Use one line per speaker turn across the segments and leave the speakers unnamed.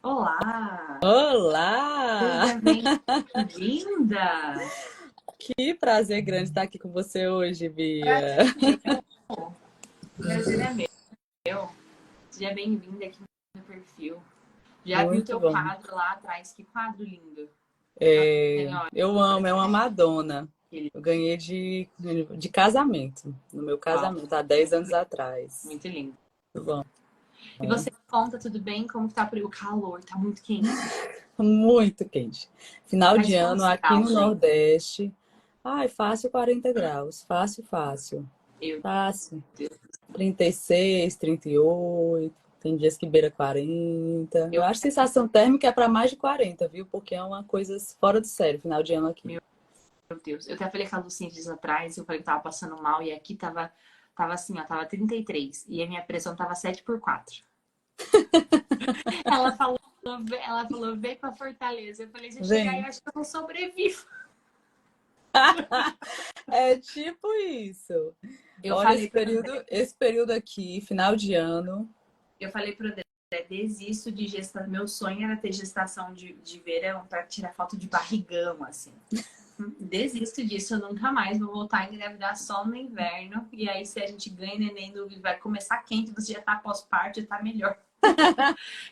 Olá,
Olá!
seja bem-vinda.
Que prazer grande estar aqui com você hoje, Bia.
Prazer é meu, prazer é meu. Seja bem-vinda aqui no meu perfil. Já vi o
Muito
teu
bom.
quadro lá atrás, que quadro lindo.
É,
Tem, ó,
eu amo, é uma Madonna.
aquele
Eu ganhei de casamento, no meu
uau,
casamento, há 10 anos atrás.
muito lindo.
Muito bom.
E você conta tudo bem? Como que tá por aí? O calor, tá muito quente.
Muito quente. Final de
Faz
ano
quantos
aqui no
graus aí?
Nordeste. Ai, fácil 40 graus. Fácil, fácil.
Eu,
Fácil.
Deus,
36, 38. Tem dias que beira 40. Eu
eu,
acho que sensação térmica é para mais de 40, viu? Porque é uma coisa fora do sério, final de ano aqui.
meu Deus. Eu até falei com a Lucinha dias atrás, eu falei que tava passando mal e aqui tava assim, ó, tava 33 e a minha pressão tava 7/4. Ela falou, ela falou, vem pra Fortaleza. Eu falei, se eu chegar aí, eu
Vem.
acho que eu não sobrevivo.
É tipo isso.
Eu
Olha,
falei pro André,
esse período aqui, final de ano.
eu falei pro André, desisto de gestação. Meu sonho era ter gestação de verão para tirar foto de barrigão, assim. Desisto disso, eu nunca mais vou voltar a engravidar só no inverno. E aí, se a gente ganha neném, vai começar quente, você já tá pós-parto, já tá melhor.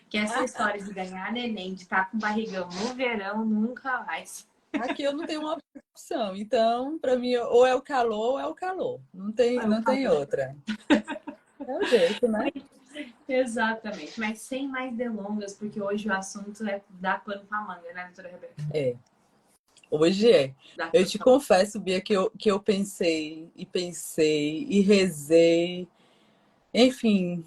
Que essa história de ganhar neném, de estar com barrigão no verão, nunca mais.
Aqui eu não tenho uma opção. Então, para mim, ou é o calor ou é o calor.
É o
Não tem
calor.
outra. É o jeito, né?
Exatamente, mas sem mais delongas, porque hoje o assunto é dar pano pra manga, né, doutora Rebeca?
É. Hoje é.
Dar
Eu
pano
te
pra manga.
confesso, Bia, que eu pensei e rezei. Enfim,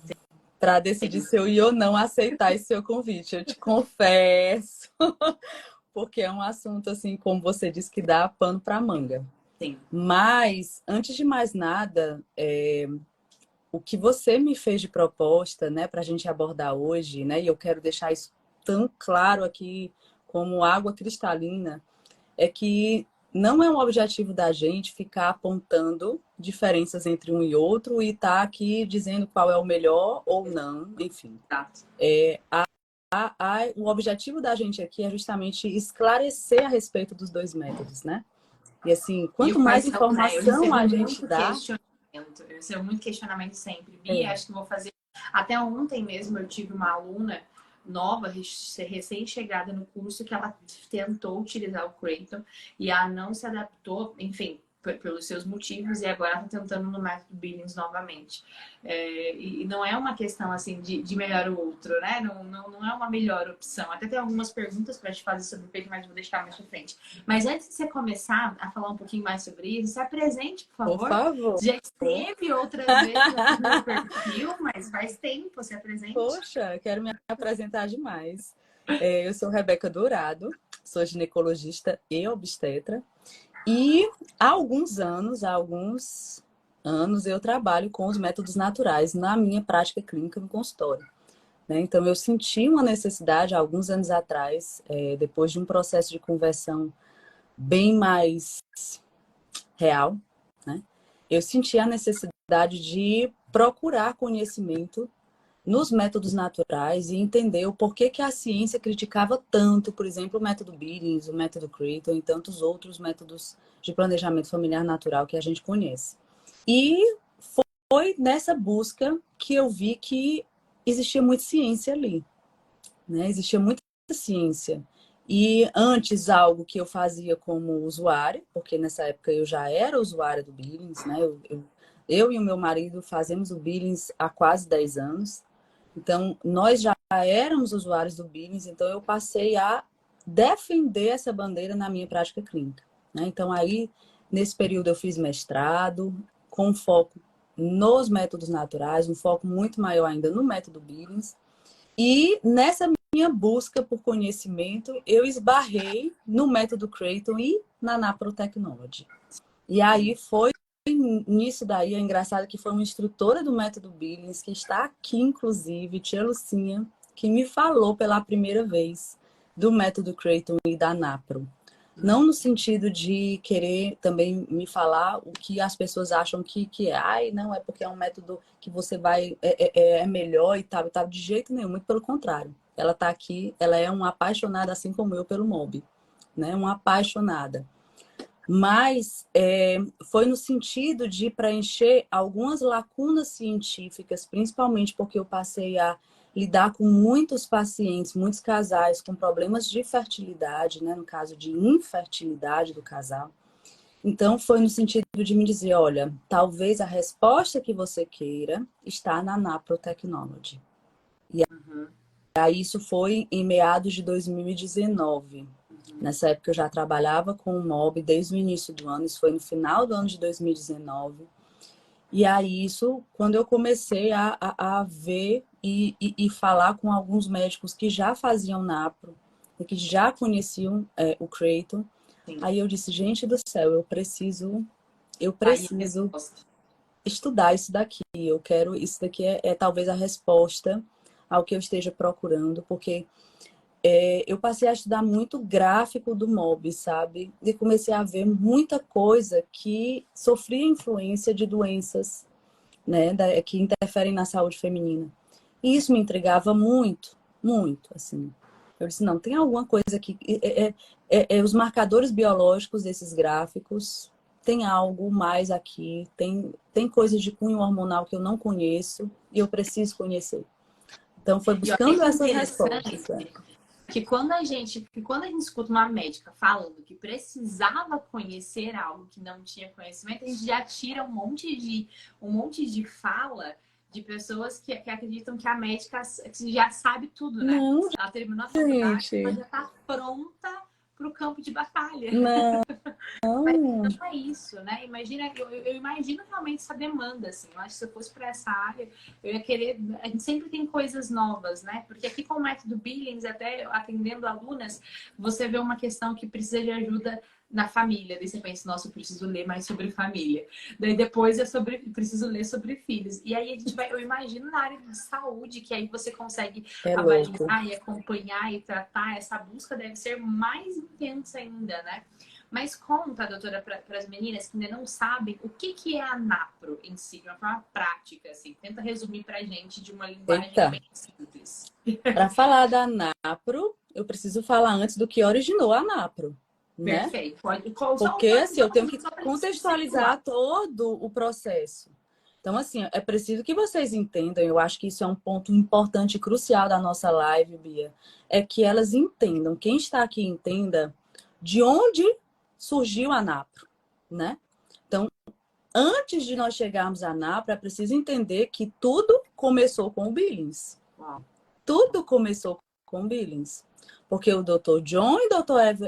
para decidir se eu ia ou não aceitar esse seu convite. Eu te confesso, porque é um assunto, assim, como você disse, que dá pano para manga.
Sim.
Mas, antes de mais nada, o que você me fez de proposta, né, para a gente abordar hoje, né, e eu quero deixar isso tão claro aqui como água cristalina, é que não é um objetivo da gente ficar apontando diferenças entre um e outro e estar aqui dizendo qual é o melhor ou não, enfim.
Exato.
O objetivo da gente aqui é justamente esclarecer a respeito dos dois métodos, né? E assim,
E
quanto mais
quais são, né? Eu
informação
recebo
a gente
muito
dá,
questionamento. Eu recebo muito questionamento sempre. Bia,
é,
acho que vou fazer. Até ontem mesmo eu tive uma aluna nova, recém-chegada no curso, que ela tentou utilizar o Creighton e ela não se adaptou, enfim, pelos seus motivos, e agora está tentando no método Billings novamente. E não é uma questão assim de melhor ou outro, né? Não é uma melhor opção. Até tem algumas perguntas para te fazer sobre o peito, mas vou deixar mais para frente. Mas antes de você começar a falar um pouquinho mais sobre isso, se apresente, por
por
favor.
favor.
Você já esteve outras vezes aqui no perfil, mas faz tempo, se apresente.
Poxa, quero me apresentar demais. Eu sou Rebeca Dourado, sou ginecologista e obstetra. E há alguns anos, eu trabalho com os métodos naturais na minha prática clínica no consultório, né? Então, eu senti uma necessidade, há alguns anos atrás, depois de um processo de conversão bem mais real, né? Eu senti a necessidade de procurar conhecimento nos métodos naturais e entender o porquê que a ciência criticava tanto, por exemplo, o método Billings, o método Creighton e tantos outros métodos de planejamento familiar natural que a gente conhece. E foi nessa busca que eu vi que existia muita ciência ali, né? Existia muita ciência. E antes, algo que eu fazia como usuária, porque nessa época eu já era usuária do Billings, né? Eu e o meu marido fazemos o Billings há quase 10 anos. Então, nós já éramos usuários do Billings, então eu passei a defender essa bandeira na minha prática clínica, né? Então, aí, nesse período, eu fiz mestrado, com foco nos métodos naturais, um foco muito maior ainda no método Billings. E nessa minha busca por conhecimento, eu esbarrei no método Creighton e na Naprotechnology. E aí foi nisso daí, é engraçado que foi uma instrutora do método Billings, que está aqui, inclusive, tia Lucinha, que me falou pela primeira vez do método Creighton e da Napro. Não no sentido de querer também me falar o que as pessoas acham que é. Ai, não, é porque é um método que você vai... É melhor e tal, de jeito nenhum. Muito pelo contrário. ela tá aqui, ela é uma apaixonada, assim como eu, pelo MOB, né? Uma apaixonada. Mas foi no sentido de preencher algumas lacunas científicas, principalmente porque eu passei a lidar com muitos pacientes, muitos casais com problemas de fertilidade, né? No caso de infertilidade do casal. Então, foi no sentido de me dizer, olha, talvez a resposta que você queira está na Naprotechnology. E aí isso foi em meados de 2019. Nessa época eu já trabalhava com o MOB desde o início do ano, isso foi no final do ano de 2019. E aí isso, quando eu comecei a ver e falar com alguns médicos que já faziam NAPRO, e que já conheciam o Creighton,
Sim.
aí eu disse, gente do céu, eu preciso
Aí,
estudar isso daqui. Eu quero, isso daqui é talvez a resposta ao que eu esteja procurando, porque eu passei a estudar muito gráfico do MOB, sabe? E comecei a ver muita coisa que sofria influência de doenças, né, que interferem na saúde feminina. E isso me intrigava muito, muito, assim. Eu disse, não, tem alguma coisa que... os marcadores biológicos desses gráficos, tem algo mais aqui, tem coisas de cunho hormonal que eu não conheço e eu preciso conhecer. Então, foi
E olha
buscando
que
essas respostas.
interessante que quando a gente escuta uma médica falando que precisava conhecer algo que não tinha conhecimento, a gente já tira um monte de fala de pessoas que acreditam que a médica já sabe tudo, né?
Não,
Ela terminou a faculdade, ela
gente.
já está pronta para o campo de batalha.
Não.
Mas não é isso, né? Imagina, eu imagino realmente essa demanda, assim. Eu acho que se eu fosse para essa área, eu ia querer. A gente sempre tem coisas novas, né? Porque aqui com o método Billings, até atendendo alunas, você vê uma questão que precisa de ajuda na família. Daí você pensa, nossa, eu preciso ler mais sobre família. Daí depois preciso ler sobre filhos. E aí a gente vai, eu imagino na área de saúde, que aí você consegue
É louco.
avaliar e acompanhar e tratar. Essa busca deve ser mais intensa ainda, né? Mas conta, doutora, para as meninas que ainda não sabem o que é a NAPRO em si, de uma forma prática, assim. Tenta resumir para a gente de uma linguagem
Eita.
bem simples.
Para falar da NAPRO, eu preciso falar antes do que originou a NAPRO, né?
Perfeito. Pode,
Porque, assim, eu tenho que
só para
contextualizar todo o processo. Então, assim, é preciso que vocês entendam, eu acho que isso é um ponto importante e crucial da nossa live, Bia, é que elas entendam, quem está aqui entenda de onde surgiu a NAPRO, né? Então, antes de nós chegarmos à NAPRO, é preciso entender que tudo começou com o Billings. Tudo começou com o Billings. Porque o Dr. John e a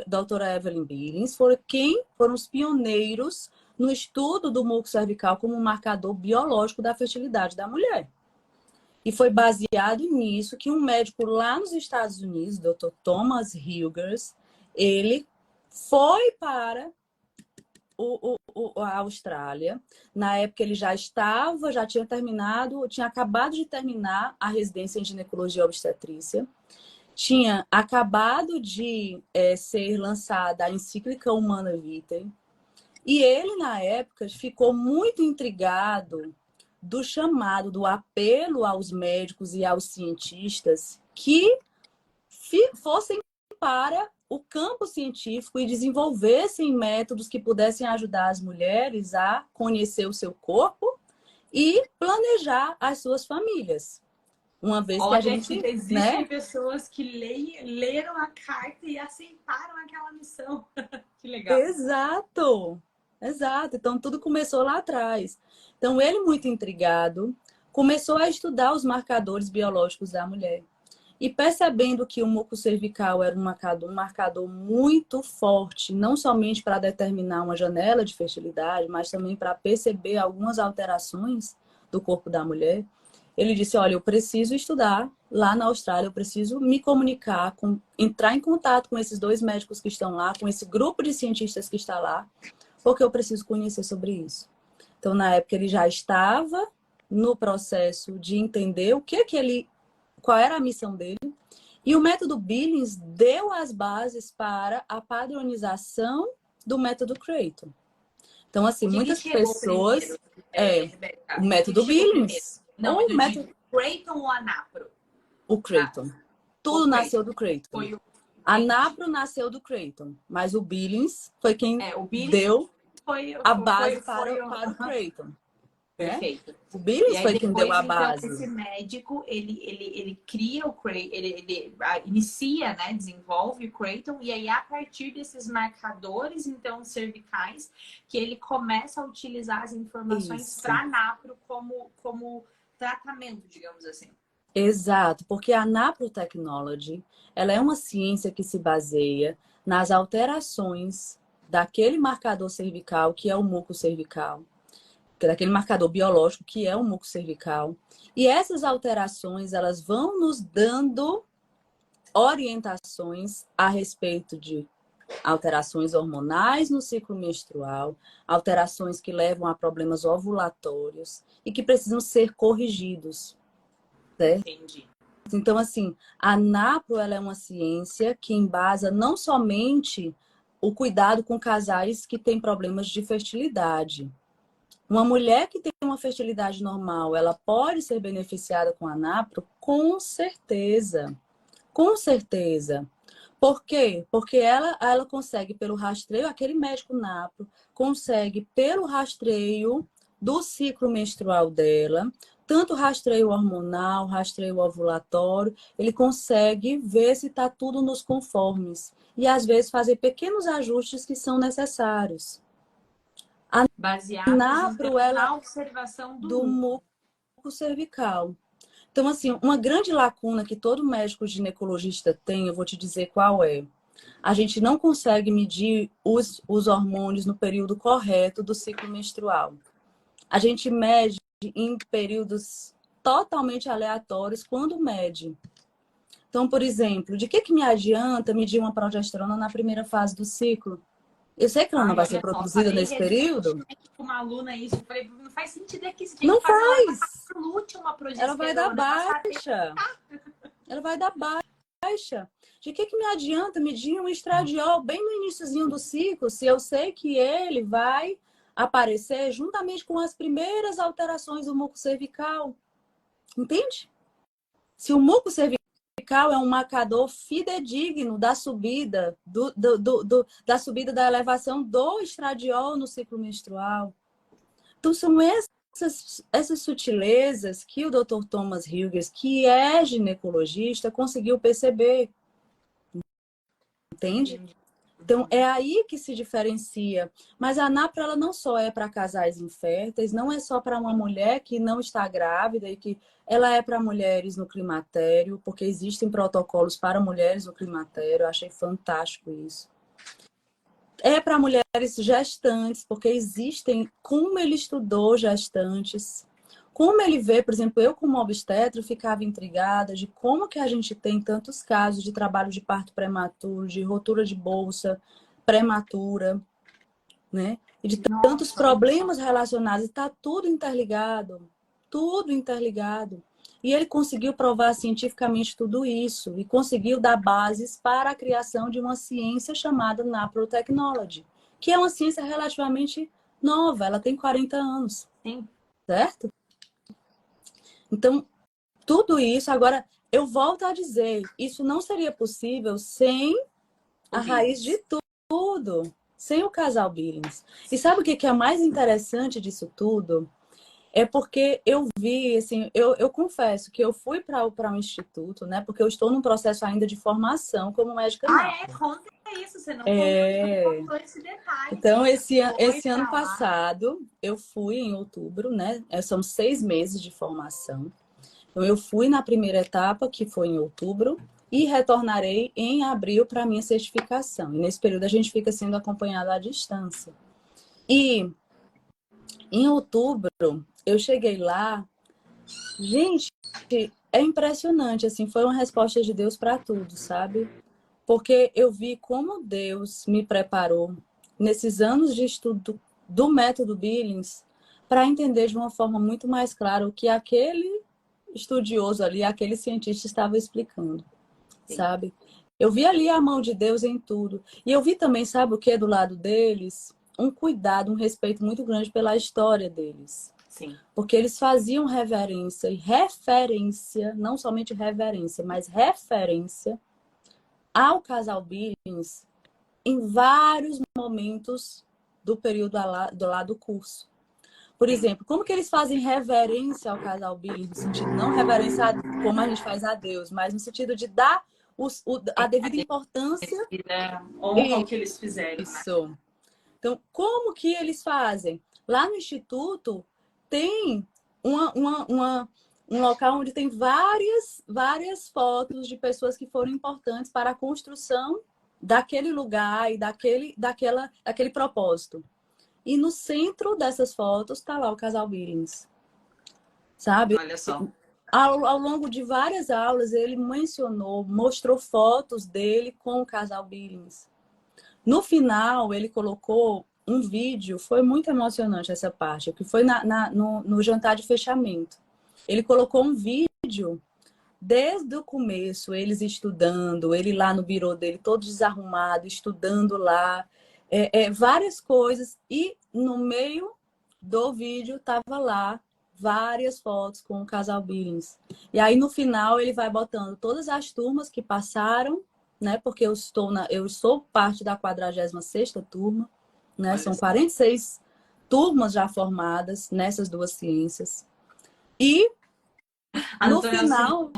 doutora Evelyn Billings foram os pioneiros no estudo do muco cervical como um marcador biológico da fertilidade da mulher. E foi baseado nisso que um médico lá nos Estados Unidos, Dr. Thomas Hilgers, ele foi para a Austrália. Na época ele já tinha terminado, tinha acabado de terminar a residência em ginecologia e obstetrícia. Tinha acabado de ser lançada a encíclica Humana Vitae. E ele, na época, ficou muito intrigado do chamado, do apelo aos médicos e aos cientistas que fossem para o campo científico e desenvolvessem métodos que pudessem ajudar as mulheres a conhecer o seu corpo e planejar as suas famílias. Uma vez que a gente...
existem pessoas que leram a carta e aceitaram aquela missão. Que legal.
Exato, exato. Então, tudo começou lá atrás. Então, ele, muito intrigado, começou a estudar os marcadores biológicos da mulher. E percebendo que o muco cervical era um marcador muito forte, não somente para determinar uma janela de fertilidade, mas também para perceber algumas alterações do corpo da mulher, ele disse, olha, eu preciso estudar lá na Austrália, eu preciso me comunicar, entrar em contato com esses dois médicos que estão lá, com esse grupo de cientistas que está lá, porque eu preciso conhecer sobre isso. Então, na época, ele já estava no processo de entender qual era a missão dele. E o método Billings deu as bases para a padronização do método Creighton. Então, assim, muitas pessoas... o método Billings.
Não, o método Creighton ou a NAPRO?
O Creighton. Tudo nasceu do Creighton.
Foi o...
A Napro nasceu do Creighton, mas o Billings foi quem
o Billings
deu
foi
a base para o Creighton.
Perfeito.
O Billings
E aí
foi quem deu
depois,
a
então,
base.
esse médico, ele cria o Creighton, ele inicia, né, desenvolve o Creighton, e aí a partir desses marcadores, então, cervicais, que ele começa a utilizar as informações para NAPRO como tratamento, digamos assim.
Exato, porque a Naprotechnology, ela é uma ciência que se baseia nas alterações daquele marcador cervical, que é o muco cervical, daquele marcador biológico, que é o muco cervical. E essas alterações, elas vão nos dando orientações a respeito de alterações hormonais no ciclo menstrual, alterações que levam a problemas ovulatórios e que precisam ser corrigidos. Certo?
Entendi.
Então, assim, a NAPRO, ela é uma ciência que embasa não somente o cuidado com casais que têm problemas de fertilidade. Uma mulher que tem uma fertilidade normal, ela pode ser beneficiada com a NAPRO? Com certeza. Com certeza. Por quê? Porque ela consegue, pelo rastreio, aquele médico NAPRO consegue, pelo rastreio do ciclo menstrual dela, tanto rastreio hormonal, rastreio ovulatório, ele consegue ver se está tudo nos conformes. E, às vezes, fazer pequenos ajustes que são necessários.
Baseados,
NAPRO,
então, na observação
do muco cervical. Então, assim, uma grande lacuna que todo médico ginecologista tem, eu vou te dizer qual é. A gente não consegue medir os hormônios no período correto do ciclo menstrual. A gente mede em períodos totalmente aleatórios quando mede. Então, por exemplo, de que me adianta medir uma progesterona na primeira fase do ciclo? Eu sei que ela não vai ser produzida nesse período.
Com uma aluna isso, eu falei, não faz sentido aqui, você
não faz.
Uma progesterona.
Ela vai dar baixa. Ela vai dar baixa. De que me adianta medir um estradiol bem no iniciozinho do ciclo, se eu sei que ele vai aparecer juntamente com as primeiras alterações do muco cervical? Entende? Se o muco cervical é um marcador fidedigno da subida, da subida da elevação do estradiol no ciclo menstrual. Então, são essas sutilezas que o Dr. Thomas Hilgers, que é ginecologista, conseguiu perceber. Entende? Então, é aí que se diferencia. Mas a NAPRO, ela não só é para casais inférteis, não é só para uma mulher que não está grávida, e que ela é para mulheres no climatério, porque existem protocolos para mulheres no climatério. Eu achei fantástico isso. É para mulheres gestantes, porque existem, como ele estudou gestantes, como ele vê, por exemplo, eu como obstetra ficava intrigada de como que a gente tem tantos casos de trabalho de parto prematuro, de rotura de bolsa prematura, né? E de tantos problemas relacionados. Está tudo interligado, tudo interligado. E ele conseguiu provar cientificamente tudo isso e conseguiu dar bases para a criação de uma ciência chamada Naprotechnology, que é uma ciência relativamente nova, ela tem 40 anos.
Sim.
Certo? Então, tudo isso, agora, eu volto a dizer, isso não seria possível sem a raiz de tudo, sem o casal Billings. E sabe o que é mais interessante disso tudo? É porque eu vi, assim, eu confesso que eu fui para um instituto, né? Porque eu estou num processo ainda de formação como médica.
Conta isso, você não contou esse detalhe.
Então, esse ano passado, eu fui em outubro, né? São 6 meses de formação. Então, eu fui na primeira etapa, que foi em outubro, e retornarei em abril para a minha certificação. E nesse período a gente fica sendo acompanhado à distância. E em outubro, eu cheguei lá, gente, é impressionante, assim, foi uma resposta de Deus para tudo, sabe? Porque eu vi como Deus me preparou nesses anos de estudo do método Billings para entender de uma forma muito mais clara o que aquele estudioso ali, aquele cientista estava explicando, sabe? Eu vi ali a mão de Deus em tudo. E eu vi também, sabe o que, do lado deles? Um cuidado, um respeito muito grande pela história deles.
Sim.
Porque eles faziam reverência e referência, não somente reverência, mas referência ao casal Billings em vários momentos do período lá do curso. Por exemplo, como que eles fazem reverência ao casal Billings, no sentido não reverência como a gente faz a Deus, mas no sentido de dar a devida importância.
Honra o que eles fizeram.
Isso.
Né?
Então, como que eles fazem? Lá no Instituto tem um local onde tem várias fotos de pessoas que foram importantes para a construção daquele lugar e daquele propósito. E no centro dessas fotos está lá o casal Billings. Sabe?
Olha só.
Ao longo de várias aulas, ele mostrou fotos dele com o casal Billings. No final, ele colocou um vídeo, foi muito emocionante essa parte, que foi no jantar de fechamento. Ele colocou um vídeo desde o começo, eles estudando, ele lá no birô dele, todo desarrumado, estudando lá, várias coisas. E no meio do vídeo estava lá várias fotos com o casal Billings. E aí no final ele vai botando todas as turmas que passaram, né? Porque eu sou parte da 46ª turma, né? São 46 turmas já formadas nessas duas ciências. E no final,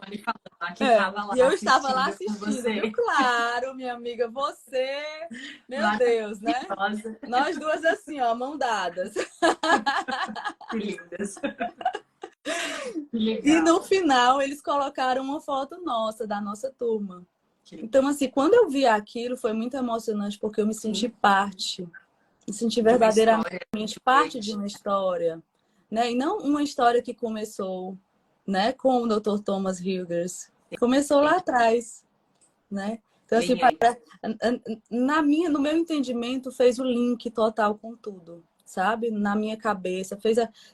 e eu estava lá assistindo, viu? Claro, minha amiga, você, meu Deus, né? Nós duas assim, ó, mão dadas.
Que lindas.
E no final eles colocaram uma foto nossa, da nossa turma. Então, assim, quando eu vi aquilo, foi muito emocionante, porque eu me senti parte. Me senti verdadeiramente parte de uma história, né? E não uma história que começou, né, com o Dr. Thomas Hilgers. Começou lá atrás, né? Então, assim, no meu entendimento, fez o link total com tudo, sabe? Na minha cabeça,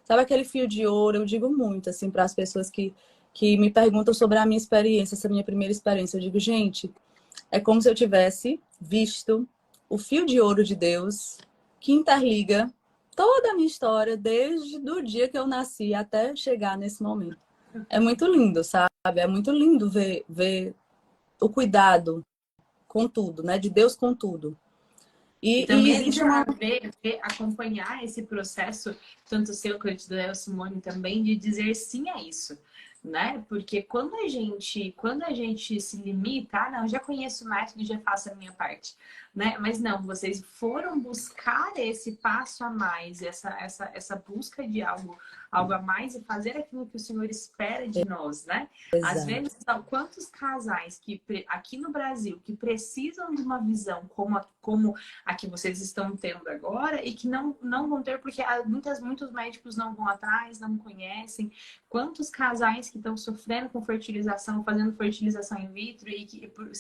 sabe aquele fio de ouro? Eu digo muito, assim, para as pessoas que me perguntam sobre a minha experiência, essa minha primeira experiência. Eu digo, gente, é como se eu tivesse visto o fio de ouro de Deus que interliga toda a minha história desde o dia que eu nasci até chegar nesse momento. É muito lindo, sabe? É muito lindo ver o cuidado com tudo, né? De Deus com tudo.
E também existe acompanhar esse processo, tanto seu quanto do Simone também, de dizer sim a isso, né? Porque quando a gente se limita, não, já conheço o método, já faço a minha parte, né? Mas não, vocês foram buscar esse passo a mais, essa busca de algo a mais e fazer aquilo que o Senhor espera de nós, né?
Exato.
Às vezes, quantos casais que aqui no Brasil que precisam de uma visão como a que vocês estão tendo agora e que não vão ter porque muitos médicos não vão atrás, não conhecem. Quantos casais que estão sofrendo com fertilização, fazendo fertilização in vitro e que por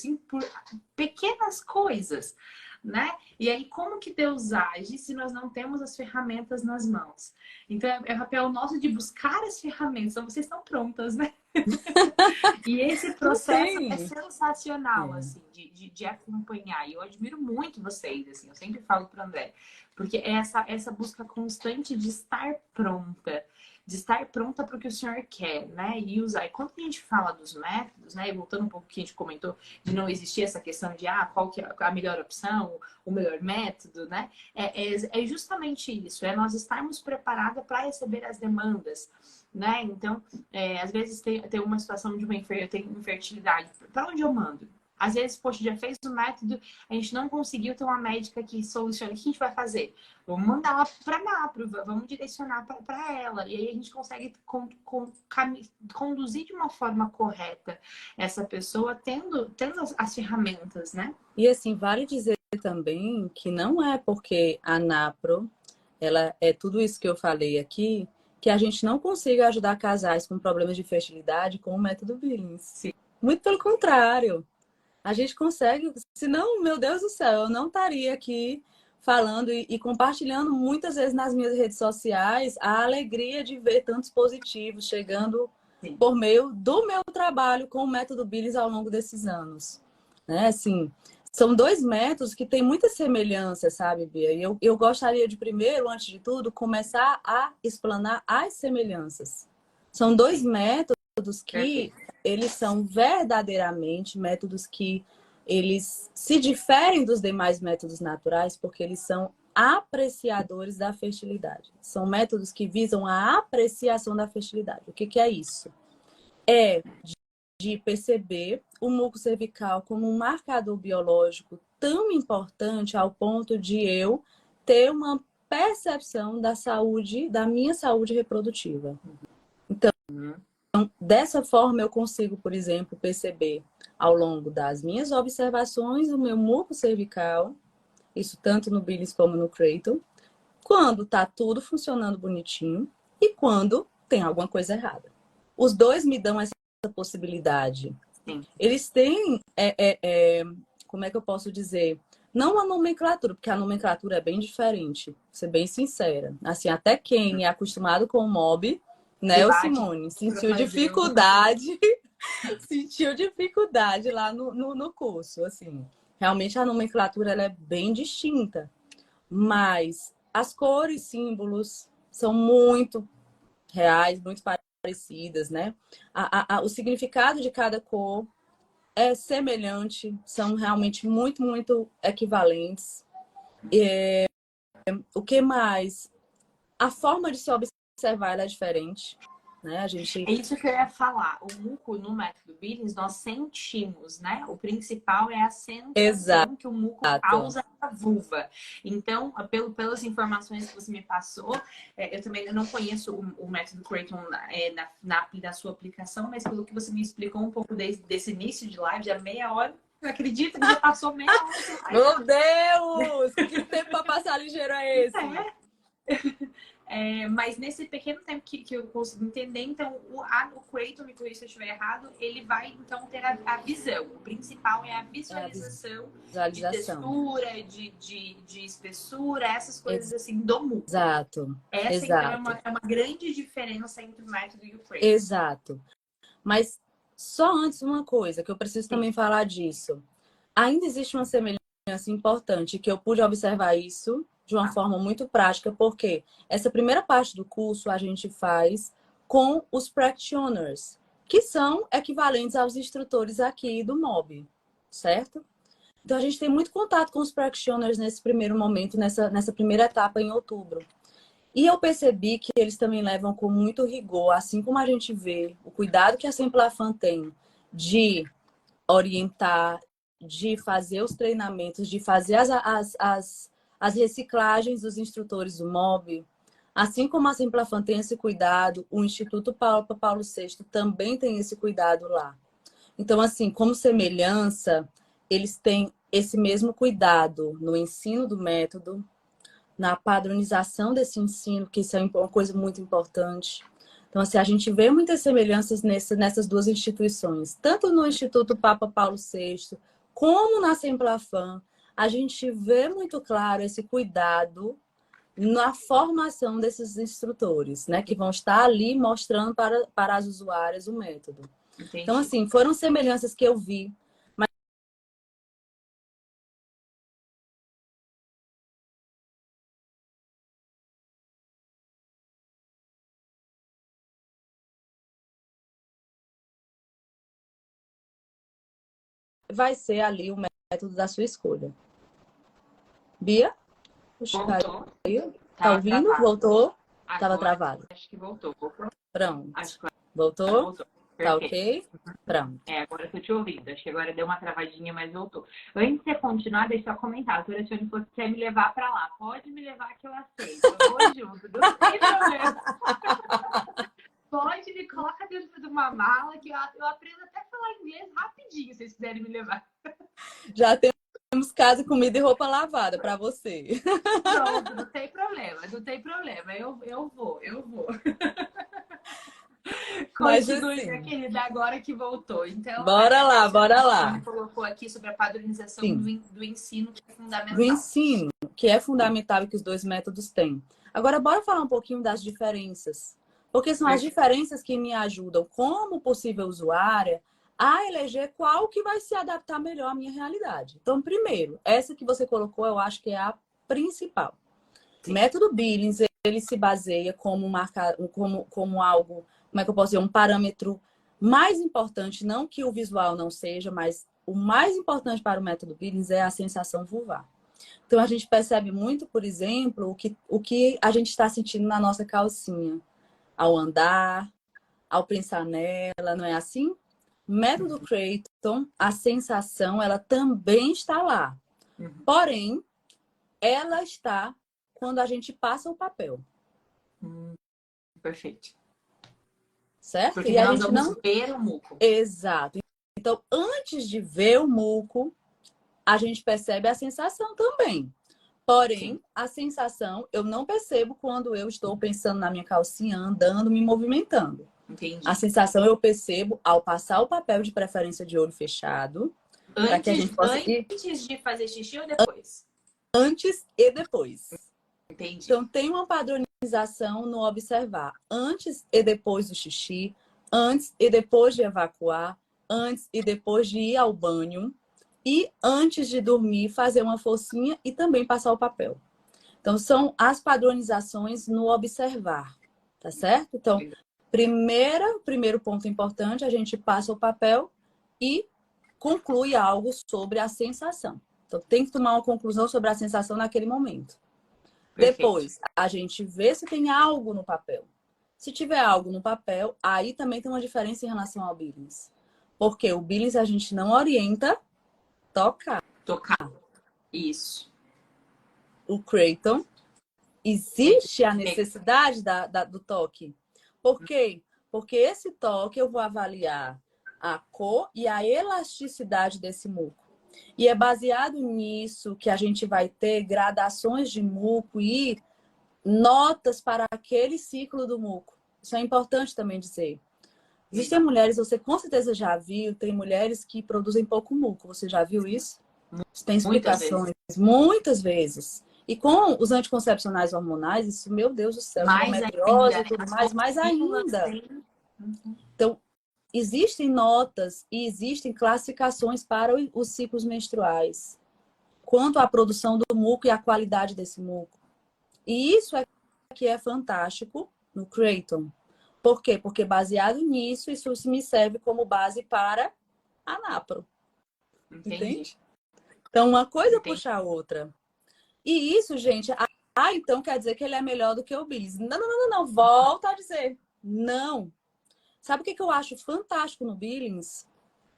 pequenas coisas, né? E aí, como que Deus age se nós não temos as ferramentas nas mãos? Então, é o papel nosso de buscar as ferramentas. Então, vocês estão prontas, né? E esse processo é sensacional, assim, de acompanhar. E eu admiro muito vocês, assim. Eu sempre falo para o André. Porque é essa busca constante de estar pronta. De estar pronta para o que o senhor quer, né? E usar. E quando a gente fala dos métodos, né? E voltando um pouco que a gente comentou de não existir essa questão de qual que é a melhor opção, o melhor método, né? É justamente isso. É nós estarmos preparadas para receber as demandas, né? Então, às vezes tem uma situação de eu tenho infertilidade. Para onde eu mando? Às vezes, poxa, já fez o método, a gente não conseguiu ter uma médica que solucione. O que a gente vai fazer? Vamos mandar ela para a NAPRO, vamos direcionar para ela. E aí a gente consegue conduzir de uma forma correta essa pessoa, tendo as ferramentas, né?
E assim, vale dizer também que não é porque a NAPRO, ela é tudo isso que eu falei aqui, que a gente não consiga ajudar casais com problemas de fertilidade com o método Billings.
Sim.
Muito pelo contrário. A gente consegue, senão, meu Deus do céu, eu não estaria aqui falando e compartilhando muitas vezes nas minhas redes sociais a alegria de ver tantos positivos chegando por meio do meu trabalho com o método Billings ao longo desses anos. Né? Assim, são dois métodos que têm muita semelhança, sabe, Bia? E eu gostaria de primeiro, antes de tudo, começar a explanar as semelhanças. São dois métodos que eles são verdadeiramente métodos que eles se diferem dos demais métodos naturais porque eles são apreciadores da fertilidade. São métodos que visam a apreciação da fertilidade. O que é isso? É de perceber o muco cervical como um marcador biológico tão importante ao ponto de eu ter uma percepção da saúde, da minha saúde reprodutiva. Então, dessa forma eu consigo, por exemplo, perceber ao longo das minhas observações o meu muco cervical, isso tanto no Billings como no Creighton, quando está tudo funcionando bonitinho e quando tem alguma coisa errada. Os dois me dão essa possibilidade.
Sim.
Eles têm, como é que eu posso dizer? Não a nomenclatura, porque a nomenclatura é bem diferente, vou ser bem sincera. Assim, até quem é acostumado com o MOB, né, o Simone, sentiu dificuldade, sentiu dificuldade lá no curso, assim. Realmente a nomenclatura ela é bem distinta, mas as cores, símbolos são muito reais, muito parecidas, né? O significado de cada cor é semelhante, são realmente muito, muito equivalentes. O que mais? A forma de se observar ela é diferente, né? A gente...
É isso que eu ia falar. O muco no método Billings nós sentimos, né? O principal é a sensação que o muco causa na vulva. Então, pelas informações que você me passou, eu também não conheço o método Creighton na sua aplicação, mas pelo que você me explicou um pouco desse início de live, já meia hora, eu acredito que já passou meia hora.
Meu Deus! Que tempo para passar ligeiro é esse?
Mas nesse pequeno tempo que eu consigo entender, então o Creighton, me corrija se eu estiver errado, ele vai então ter a visão. O principal é a visualização, de textura, de espessura, essas coisas assim do muco.
Exato.
Essa então é uma grande diferença entre o método e o Creighton.
Exato. Mas só antes uma coisa, que eu preciso também falar disso. Ainda existe uma semelhança importante, que eu pude observar isso de uma forma muito prática, porque essa primeira parte do curso a gente faz com os practitioners, que são equivalentes aos instrutores aqui do MOB, certo? Então a gente tem muito contato com os practitioners nesse primeiro momento, nessa primeira etapa em outubro. E eu percebi que eles também levam com muito rigor, assim como a gente vê o cuidado que a Semplafan tem de orientar, de fazer os treinamentos, de fazer as reciclagens dos instrutores do MOB. Assim como a Semplafan tem esse cuidado, o Instituto Paulo VI também tem esse cuidado lá. Então, assim, como semelhança, eles têm esse mesmo cuidado no ensino do método, na padronização desse ensino, que isso é uma coisa muito importante. Então, assim, a gente vê muitas semelhanças nessas duas instituições. Tanto no Instituto Papa Paulo VI, como na Semplafan, a gente vê muito claro esse cuidado na formação desses instrutores, né? Que vão estar ali mostrando para as usuárias o método. Entendi. Então, assim, foram semelhanças que eu vi. Vai ser ali o método da sua escolha. Bia?
Voltou.
Tá ouvindo?
Travado.
Voltou?
Agora,
tava travado.
Acho que voltou.
Pronto.
Acho que
voltou?
Voltou.
Tá ok? Pronto.
Agora eu tô te ouvindo. Acho que agora deu uma travadinha, mas voltou. Antes de você continuar, deixa eu comentar. A doutora Tione falou que quer me levar pra lá. Pode me levar que eu aceito. Eu vou junto. Não tem problema. Pode, me coloca dentro de uma mala que eu aprendo até a falar inglês rapidinho, se vocês quiserem me levar.
Já temos casa, comida e roupa lavada para você.
Pronto, não tem problema, não tem problema. Eu vou. Continue, assim, minha querida, agora que voltou. Então,
bora lá.
Você colocou aqui sobre a padronização do ensino, que é fundamental.
Do ensino, que é fundamental e que os dois métodos têm. Agora, bora falar um pouquinho das diferenças. Porque são as diferenças que me ajudam, como possível usuária, a eleger qual que vai se adaptar melhor à minha realidade. Então, primeiro, essa que você colocou, eu acho que é a principal. O método Billings, ele se baseia como algo, como é que eu posso dizer, um parâmetro mais importante, não que o visual não seja, mas o mais importante para o método Billings é a sensação vulvar. Então, a gente percebe muito, por exemplo, o que a gente está sentindo na nossa calcinha, ao andar, ao pensar nela, não é assim? Método Creighton, a sensação, ela também está lá. Porém, ela está quando a gente passa o papel.
Perfeito.
Certo?
Porque
e a
nós
gente
vamos
não
ver o muco.
Exato. Então, antes de ver o muco, a gente percebe a sensação também. Porém, sim, a sensação eu não percebo quando eu estou pensando na minha calcinha, andando, me movimentando.
Entendi.
A sensação eu percebo ao passar o papel, de preferência de olho fechado. Para que a gente possa
antes de fazer xixi ou depois?
Antes e depois.
Entendi.
Então, tem uma padronização no observar. Antes e depois do xixi, antes e depois de evacuar, antes e depois de ir ao banho. E antes de dormir, fazer uma forcinha e também passar o papel. Então, são as padronizações no observar, tá certo? Então, primeiro ponto importante, a gente passa o papel e conclui algo sobre a sensação. Então, tem que tomar uma conclusão sobre a sensação naquele momento. Perfeito. Depois, a gente vê se tem algo no papel. Se tiver algo no papel, aí também tem uma diferença em relação ao Billings. Porque o Billings a gente não orienta tocar.
Isso.
O Creighton, existe a necessidade do toque. Por quê? Porque esse toque eu vou avaliar a cor e a elasticidade desse muco. E é baseado nisso que a gente vai ter gradações de muco e notas para aquele ciclo do muco. Isso é importante também dizer. Existem mulheres, você com certeza já viu, tem mulheres que produzem pouco muco. Você já viu isso? Tem explicações, muitas vezes. E com os anticoncepcionais hormonais, isso, meu Deus do céu, endometriose e tudo mais ainda. Então, existem notas e existem classificações para os ciclos menstruais, quanto à produção do muco e a qualidade desse muco. E isso é que é fantástico no Creighton. Por quê? Porque baseado nisso, isso me serve como base para a NAPRO. Entende? Então, uma coisa puxa a outra. E isso, gente, então quer dizer que ele é melhor do que o Billings. Não. Volta a dizer. Não. Sabe o que eu acho fantástico no Billings?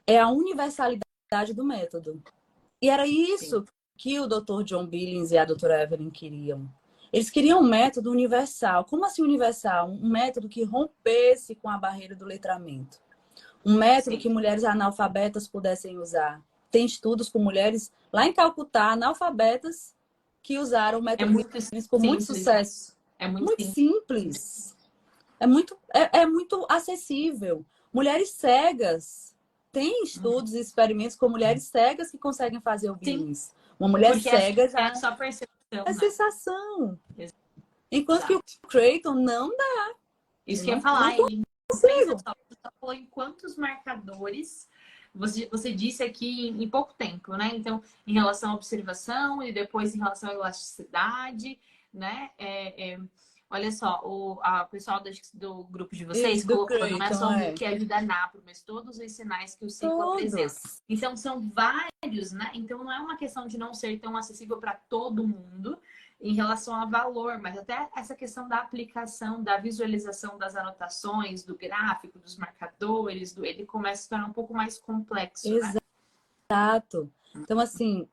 É a universalidade do método. E era isso que o Dr. John Billings e a doutora Evelyn queriam. Eles queriam um método universal. Como assim universal? Um método que rompesse com a barreira do letramento. Um método que mulheres analfabetas pudessem usar. Tem estudos com mulheres lá em Calcutá, analfabetas, que usaram o método Billings com muito sucesso.
É muito
simples. É muito acessível. Mulheres cegas. Tem estudos e experimentos com mulheres cegas que conseguem fazer o Billings. Uma mulher cega já
é só percepção.
É sensação. Enquanto que o Creighton não dá.
Isso que eu ia falar. Ele pensa só. Você falou em quantos marcadores você disse aqui em pouco tempo, né? Então, em relação à observação e depois em relação à elasticidade, né? Olha só, o pessoal do grupo de vocês colocou, não é só o que ajuda a NAPRO, mas todos os sinais que o ciclo apresenta. Então, são vários, né? Então, não é uma questão de não ser tão acessível para todo mundo em relação a valor, mas até essa questão da aplicação, da visualização das anotações, do gráfico, dos marcadores, ele começa a se tornar um pouco mais complexo, né?
Exato. Então, assim,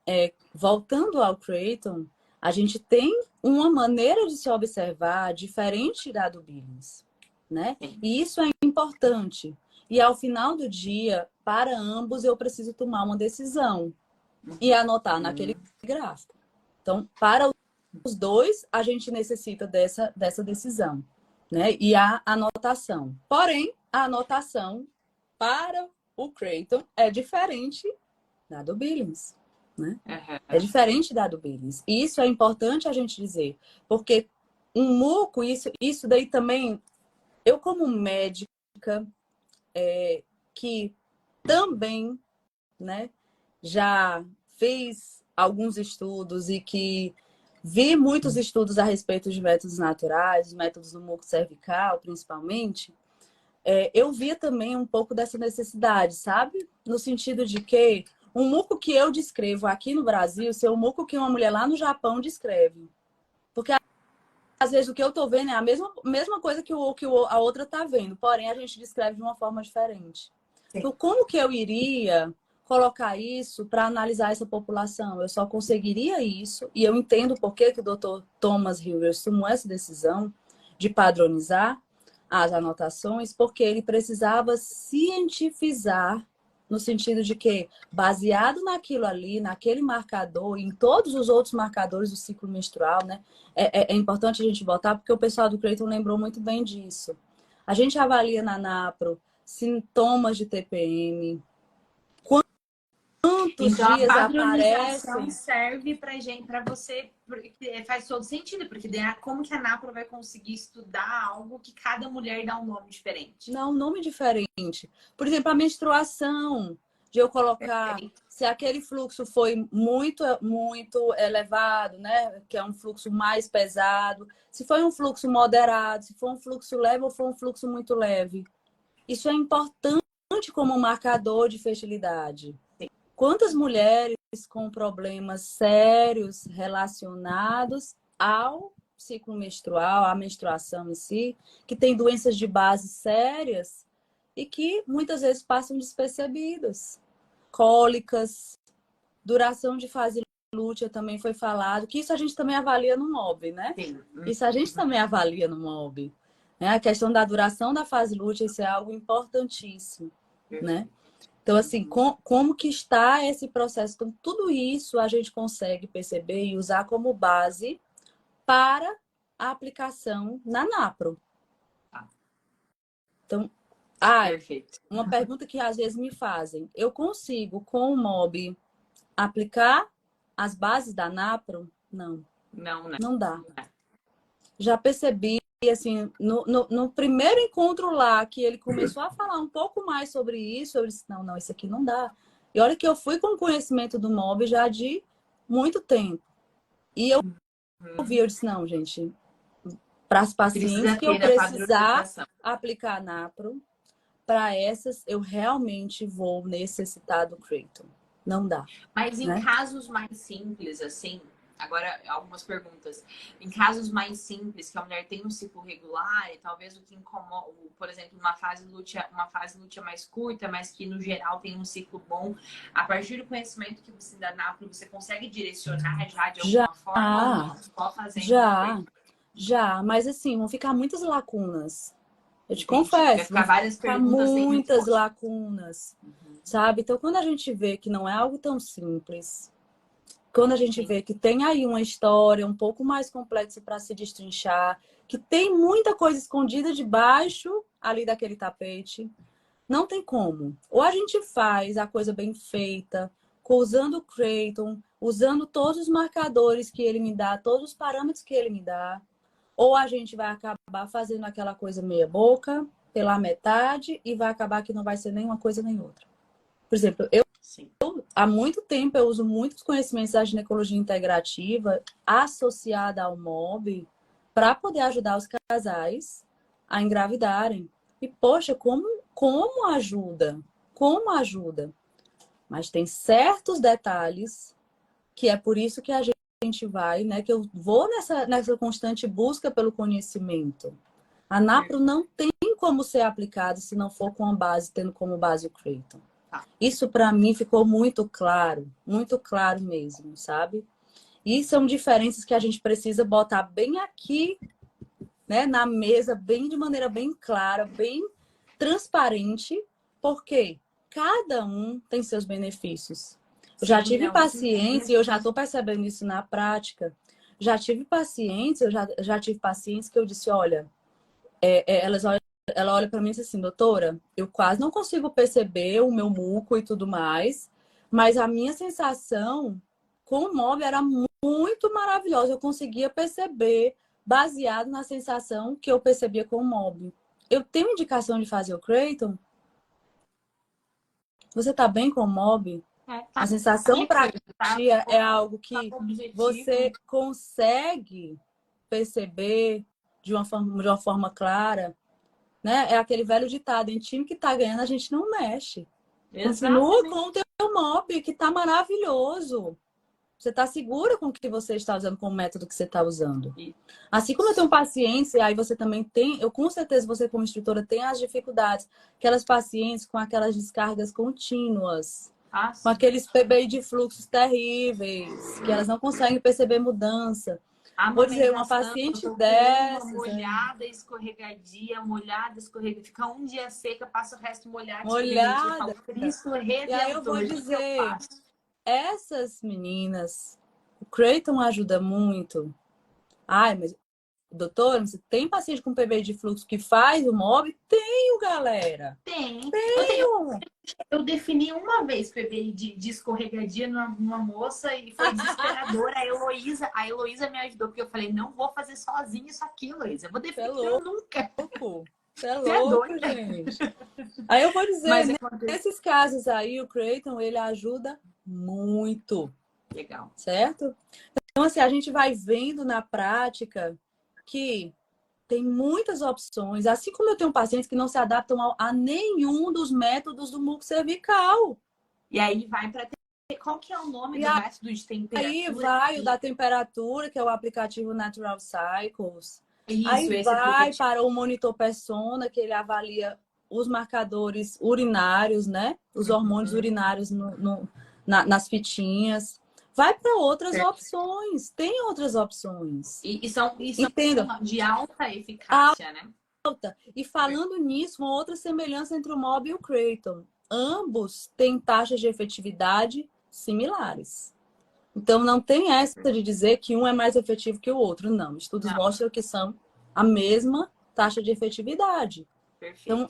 voltando ao Creighton, a gente tem uma maneira de se observar diferente da do Billings, né? E isso é importante. E ao final do dia, para ambos, eu preciso tomar uma decisão e anotar naquele gráfico. Então, para os dois, a gente necessita dessa decisão, né? E a anotação. Porém, a anotação para o Creighton é diferente da do Billings, né? É diferente da do Billings. E isso é importante a gente dizer, porque um muco, isso daí também, eu como médica, que também, né, já fez alguns estudos e que vi muitos estudos a respeito de métodos naturais, métodos do muco cervical, principalmente, eu via também um pouco dessa necessidade, sabe? No sentido de que um muco que eu descrevo aqui no Brasil, ser um muco que uma mulher lá no Japão descreve. Porque às vezes o que eu tô vendo é a mesma coisa que a outra tá vendo, porém a gente descreve de uma forma diferente.
Sim.
Então, como que eu iria colocar isso para analisar essa população? Eu só conseguiria isso, e eu entendo por que o Dr. Thomas Hillers tomou essa decisão de padronizar as anotações, porque ele precisava cientificar, no sentido de que, baseado naquilo ali, naquele marcador, em todos os outros marcadores do ciclo menstrual, né? É importante a gente botar, porque o pessoal do Creighton lembrou muito bem disso. A gente avalia na NAPRO sintomas de TPM, quantos
Então, a
dias
padronização
aparecem.
serve para gente, para você, porque faz todo sentido, porque daí, como que a NAPRO vai conseguir estudar algo que cada mulher dá um nome diferente?
Não, nome diferente. Por exemplo, a menstruação, de eu colocar
Perfeito.
se aquele fluxo foi muito elevado, né? Que é um fluxo mais pesado, se foi um fluxo moderado, se foi um fluxo leve ou foi um fluxo muito leve. Isso é importante como marcador de fertilidade. Quantas mulheres com problemas sérios relacionados ao ciclo menstrual, à menstruação em si, que têm doenças de base sérias e que muitas vezes passam despercebidas. Cólicas, duração de fase lútea também foi falado, que isso a gente também avalia no MOB, né?
Sim.
Isso a gente também avalia no MOB. Né? A questão da duração da fase lútea, isso é algo importantíssimo, né? Então, assim, como que está esse processo? Então, tudo isso a gente consegue perceber e usar como base para a aplicação na NAPRO. Então,
Perfeito.
uma pergunta que às vezes me fazem. Eu consigo, com o MOB, aplicar as bases da NAPRO? Não. Não dá. Já percebi, assim, no primeiro encontro lá, que ele começou a falar um pouco mais sobre isso, eu disse, não, isso aqui não dá. E olha que eu fui com conhecimento do MOB já de muito tempo. E eu vi, eu disse, não, gente, para as pacientes que eu precisar aplicar a NAPRO, para essas eu realmente vou necessitar do Creighton. Não dá.
Mas em casos mais simples, assim, agora algumas perguntas. Em casos mais simples, que a mulher tem um ciclo regular e talvez o que incomoda, por exemplo, uma fase lútea mais curta, mas que no geral tem um ciclo bom, a partir do conhecimento que você dá na NAPRO, você consegue direcionar já de alguma forma? Ou não? Só fazendo
Já, mas assim, vão ficar muitas lacunas. Eu te
Entendi.
confesso,
Vai ficar várias perguntas
muitas lacunas, sabe? Então, quando a gente vê que não é algo tão simples, quando a gente vê que tem aí uma história um pouco mais complexa para se destrinchar, que tem muita coisa escondida debaixo ali daquele tapete, não tem como. Ou a gente faz a coisa bem feita, usando o Creighton, usando todos os marcadores que ele me dá, todos os parâmetros que ele me dá, ou a gente vai acabar fazendo aquela coisa meia boca, pela metade, e vai acabar que não vai ser nem uma coisa nem outra. Por exemplo, há muito tempo eu uso muitos conhecimentos da ginecologia integrativa associada ao MOB para poder ajudar os casais a engravidarem. E, poxa, como ajuda? Como ajuda? Mas tem certos detalhes que é por isso que a gente vai, né? Que eu vou nessa constante busca pelo conhecimento. A NAPRO não tem como ser aplicado se não for com a base, tendo como base o Creighton. Isso para mim ficou muito claro mesmo, sabe? E são diferenças que a gente precisa botar bem aqui, né, na mesa, bem de maneira bem clara, bem transparente, porque cada um tem seus benefícios. Eu já tive pacientes, e eu já estou percebendo isso na prática. Já tive pacientes, já tive pacientes que eu disse, olha, ela olha para mim e diz assim, doutora, eu quase não consigo perceber o meu muco e tudo mais, mas a minha sensação com o MOB era muito maravilhosa. Eu conseguia perceber baseado na sensação que eu percebia com o MOB. Eu tenho indicação de fazer o Creighton? Você tá bem com o mob?
Tá
A sensação para ti é algo que
objetivo.
você consegue perceber de uma forma clara, né? É aquele velho ditado, em time que tá ganhando a gente não mexe. Continua
Exatamente.
com o teu mob, que tá maravilhoso. Você está segura com o que você está usando, com o método que você está usando. Assim como eu tenho pacientes, e aí você também tem, eu com certeza você como instrutora tem as dificuldades, aquelas pacientes com aquelas descargas contínuas, com aqueles PBI de fluxos terríveis, que elas não conseguem perceber mudança. Vou dizer, uma paciente dessas...
Molhada, escorregadia, molhada, escorregadia. Fica um dia seca, passa o resto molhado,
molhada.
Cristo redentor.
E aí eu vou dizer, essas meninas, o Creighton ajuda muito. Ai, mas, doutor, você tem paciente com PBI de fluxo que faz o MOB? Tenho, galera.
Tenho. Eu defini uma vez PBI de escorregadia numa moça e foi desesperadora. A Heloísa me ajudou, porque eu falei, não vou fazer sozinha isso aqui, Heloísa. Eu vou definir nunca.
Você é louco, gente. Aí eu vou dizer, nesses casos aí, o Creighton, ele ajuda muito.
Legal.
Certo? Então, assim, a gente vai vendo na prática que tem muitas opções, assim como eu tenho pacientes que não se adaptam a nenhum dos métodos do muco cervical.
E aí vai para... Qual que é o nome do método de temperatura?
Aí vai o da temperatura, que é o aplicativo Natural Cycles.
Isso,
aí vai para o monitor persona, que ele avalia os marcadores urinários, né? Os hormônios urinários nas fitinhas. Vai para outras opções. Tem outras opções.
E são de alta eficácia, né?
Alta. E falando nisso, uma outra semelhança entre o MOB e o Creighton. Ambos têm taxas de efetividade similares. Então, não tem essa de dizer que um é mais efetivo que o outro. Não. Estudos mostram que são a mesma taxa de efetividade.
Perfeito.
Então,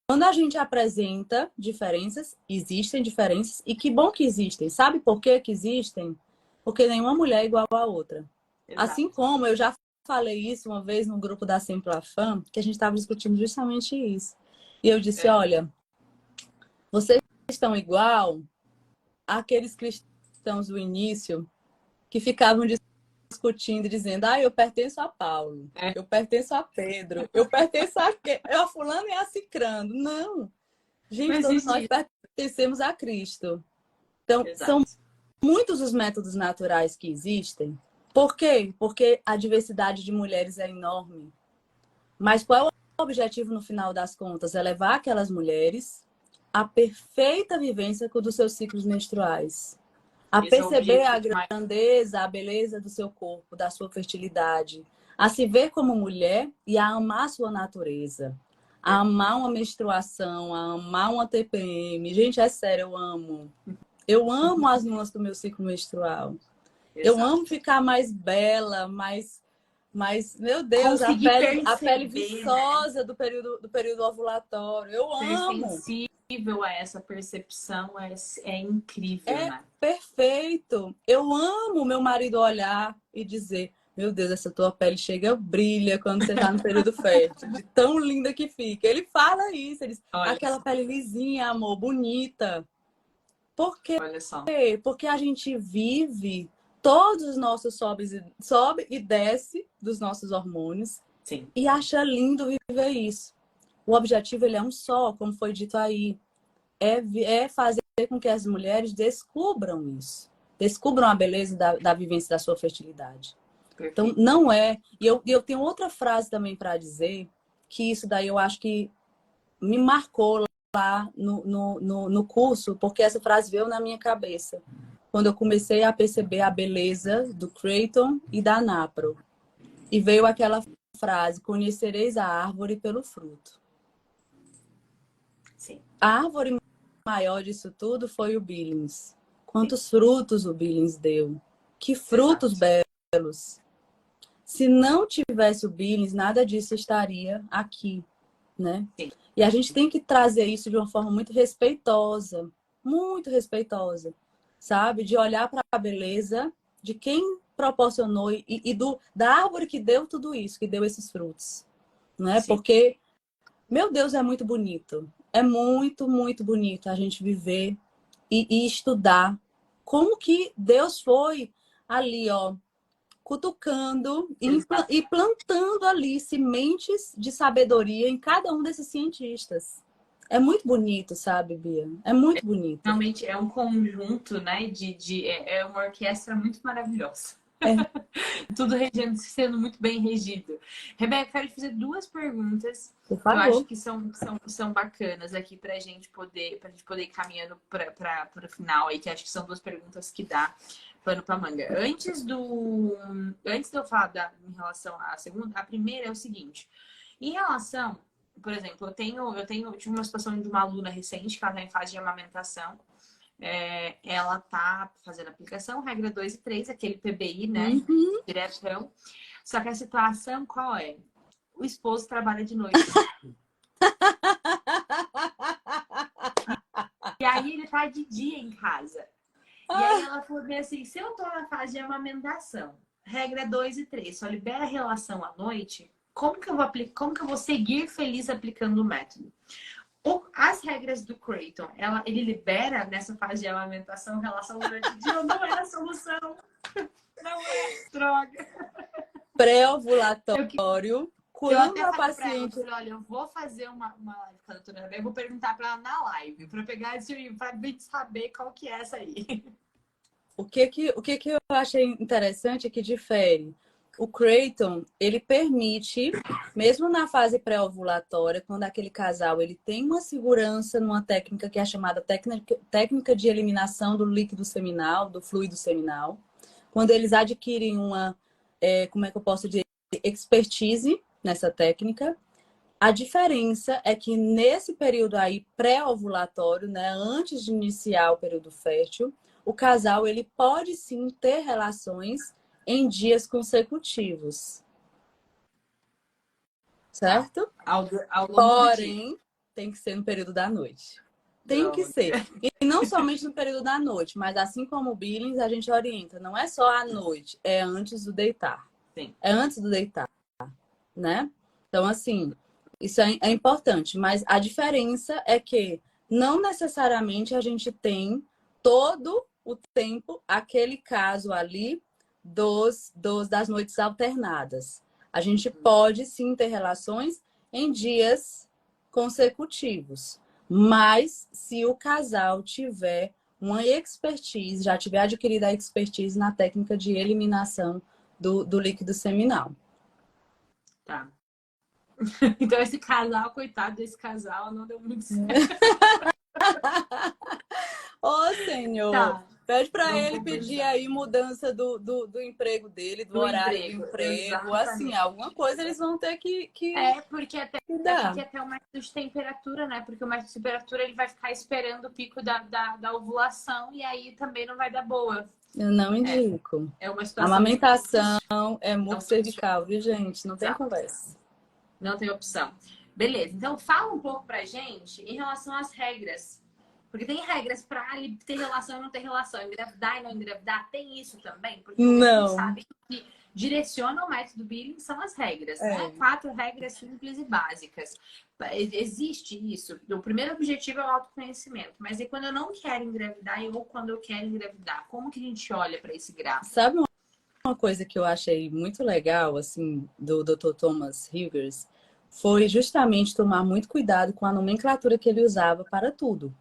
quando a gente apresenta diferenças, existem diferenças. E que bom que existem. Sabe por que existem? Porque nenhuma mulher é igual à outra. Exato. Assim como eu já falei isso uma vez no grupo da Semplafam, que a gente estava discutindo justamente isso. E eu disse, olha, vocês estão igual àqueles cristãos do início que ficavam discutindo, dizendo, eu pertenço a Paulo, eu pertenço a Pedro, eu pertenço a fulano e a cicrano. Não. Gente, todos nós pertencemos a Cristo. Então, são muitos os métodos naturais que existem. Por quê? Porque a diversidade de mulheres é enorme. Mas qual é o objetivo no final das contas? É levar aquelas mulheres à perfeita vivência dos seus ciclos menstruais. A perceber a grandeza, a beleza do seu corpo, da sua fertilidade. A se ver como mulher e a amar a sua natureza. A amar uma menstruação, a amar uma TPM. Gente, é sério, eu amo. Eu amo as nuances do meu ciclo menstrual. Exato. Eu amo ficar mais bela, mais meu Deus, a pele viçosa, né? do período ovulatório. Eu amo.
Sensível a essa percepção é incrível, né?
Perfeito. Eu amo meu marido olhar e dizer, meu Deus, essa tua pele chega, brilha quando você está no período fértil, de tão linda que fica. Ele fala isso, ele diz, aquela pele lisinha, amor, bonita. Por quê?
Olha só.
Porque a gente vive todos os nossos sobe e desce dos nossos hormônios.
Sim.
E acha lindo viver isso. O objetivo ele é um só, como foi dito aí. É fazer com que as mulheres descubram isso. Descubram a beleza da vivência da sua fertilidade. Perfeito. Então, não é... E eu tenho outra frase também para dizer, que isso daí eu acho que me marcou lá no curso, porque essa frase veio na minha cabeça. Quando eu comecei a perceber a beleza do Creighton e da Napro. E veio aquela frase, conhecereis a árvore pelo fruto.
Sim.
A árvore maior disso tudo foi o Billings. Quantos frutos o Billings deu? Que frutos belos! Se não tivesse o Billings, nada disso estaria aqui, né?
Sim.
E a gente tem que trazer isso de uma forma muito respeitosa, sabe? De olhar para a beleza de quem proporcionou da árvore que deu tudo isso, que deu esses frutos, né?
Sim.
Porque, meu Deus, é muito bonito. é muito, muito bonito a gente viver e estudar como que Deus foi ali, ó, cutucando e plantando ali sementes de sabedoria em cada um desses cientistas. É muito bonito, sabe, Bia? É muito bonito.
Realmente é um conjunto, né? É uma orquestra muito maravilhosa.
É.
Tudo regendo, sendo muito bem regido. Rebeca, quero te fazer duas perguntas
Por
que eu acho
favor.
que são bacanas aqui para a gente poder ir caminhando para o final aí, que acho que são duas perguntas que dá pano para manga. Antes de eu falar em relação à segunda, a primeira é o seguinte: em relação, por exemplo, eu tive uma situação de uma aluna recente que ela está em fase de amamentação. Ela tá fazendo aplicação, regra 2 e 3, aquele PBI, né?
Uhum.
Diretão. Só que a situação qual é? O esposo trabalha de noite. E aí ele tá de dia em casa. E aí ela falou bem assim, se eu tô na fase de amamentação, regra 2 e 3, só libera a relação à noite, como que eu vou aplicar, como que eu vou seguir feliz aplicando o método? As regras do Creighton, ele libera nessa fase de amamentação relação durante o dia, não é a solução. Não é, droga.
Pré-ovulatório,
Eu
quando
até
a
falei pra ela, eu
paciente...
falei, olha, eu vou fazer uma live com a doutora Rebeca, eu vou perguntar pra ela na live, pra pegar esse, pra saber qual que é essa aí.
O que eu achei interessante é que difere. O Creighton, ele permite, mesmo na fase pré-ovulatória, quando aquele casal ele tem uma segurança numa técnica que é chamada técnica de eliminação do líquido seminal, do fluido seminal, quando eles adquirem uma, como é que eu posso dizer, expertise nessa técnica. A diferença é que nesse período aí pré-ovulatório, né, antes de iniciar o período fértil, o casal ele pode sim ter relações em dias consecutivos,
Tá.
certo?
Ao longo do dia.
Porém, tem que ser no período da noite. Tem que
Droga.
ser. E não somente no período da noite, mas assim como o Billings, a gente orienta, não é só à noite, é antes do deitar.
Sim.
É antes do deitar, né? Então, assim, isso é importante, mas a diferença é que não necessariamente a gente tem todo o tempo aquele caso ali das noites alternadas. A gente pode sim ter relações em dias consecutivos, mas se o casal tiver uma expertise, já tiver adquirido a expertise na técnica de eliminação do líquido seminal.
Tá. Então esse casal, coitado desse casal, não deu muito certo.
Ô, senhor,
Tá.
pede para
Vamos
ele pedir
conversar.
aí mudança do emprego dele, do
Do
horário do
emprego,
emprego. Assim, alguma
exatamente.
coisa eles vão ter
Porque
que
é
dar.
porque até o método de temperatura, né? Porque o método de temperatura ele vai ficar esperando o pico da ovulação e aí também não vai dar boa.
Eu não
É,
indico.
é uma situação
Amamentação
difícil.
é
Então,
muco cervical, viu, gente? Não tem
exato.
conversa.
Não tem opção. Beleza, então fala um pouco pra gente em relação às regras. Porque tem regras para ter relação e não ter relação, engravidar e não engravidar, tem isso também? Porque o que a gente
Não.
sabe que direciona o método Billing são as regras, né?
É.
4 regras simples e básicas. Existe isso. O primeiro objetivo é o autoconhecimento, mas e quando eu não quero engravidar ou quando eu quero engravidar? Como que a gente olha para esse gráfico?
Sabe uma coisa que eu achei muito legal, assim, do Dr. Thomas Hilgers? Foi justamente tomar muito cuidado com a nomenclatura que ele usava para tudo.